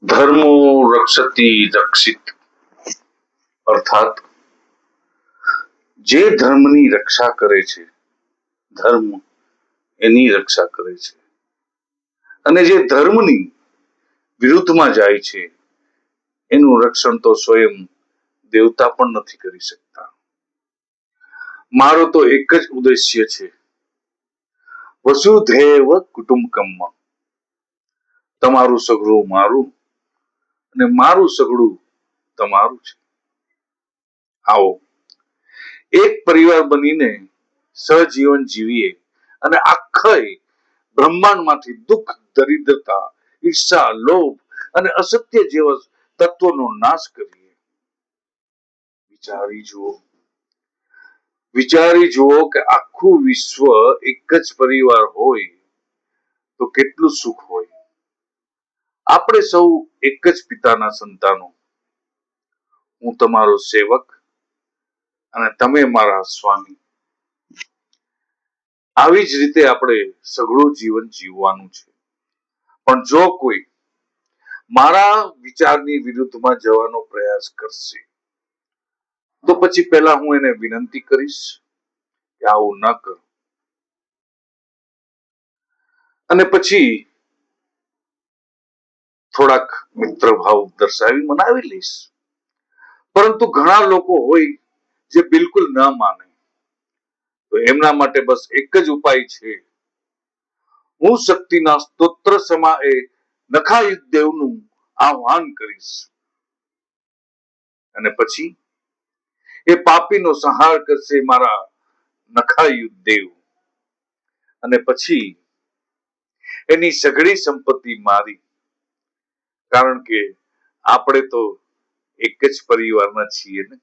ધર્મો રક્ષતી રક્ષિત અર્થાત જે ધર્મની રક્ષા કરે છે, ધર્મ એની રક્ષા કરે છે, અને જે ધર્મની વિરુદ્ધમાં જાય છે એનું રક્ષણ તો સ્વયં દેવતા પણ નથી કરી શકતા. મારો તો એક જ ઉદ્દેશ્ય છે, વસુધૈવ કુટુંબકમ, તમારું સગડું મારું અને મારું સગડું તમારું છે. આવો એક પરિવાર બનીને સહજીવન જીવીએ અને આખા બ્રહ્માંડમાંથી દુઃખ, દરિદ્રતા, ઈર્ષા, લોભ અને અસત્ય જેવા તત્વોનો નાશ કરીએ. વિચારી જુઓ કે આખું વિશ્વ એક જ પરિવાર હોય તો કેટલું સુખ હોય. આપણે સૌ એક જ પિતાના સંતાનો. હું તમારો સેવક અને તમે મારા સ્વામી. આવી જ રીતે આપણે સઘળું જીવન જીવવાનું છે. પણ જો કોઈ મારા વિચારની વિરુદ્ધમાં જવાનો પ્રયાસ કરશે તો પછી પહેલા હું એને વિનંતી કરીશ કે આવું ન કર, અને પછી થોડાક મિત્ર ભાવ દર્શાવી મનાવી લઈશ. પરંતુ ઘણા લોકો હોય જે બિલકુલ ન માને, તો એમના માટે બસ એક જ ઉપાય છે, હું શક્તિના સ્તોત્ર સમયે નખાયુધ દેવનું આહ્વાન કરીશ અને પછી એ પાપીનો સંહાર કરશે મારા નખાયુધ દેવ, અને પછી એની સઘળી સંપત્તિ મારી. કારણ કે આપણે તો એક જ પરિવારના છીએ ને.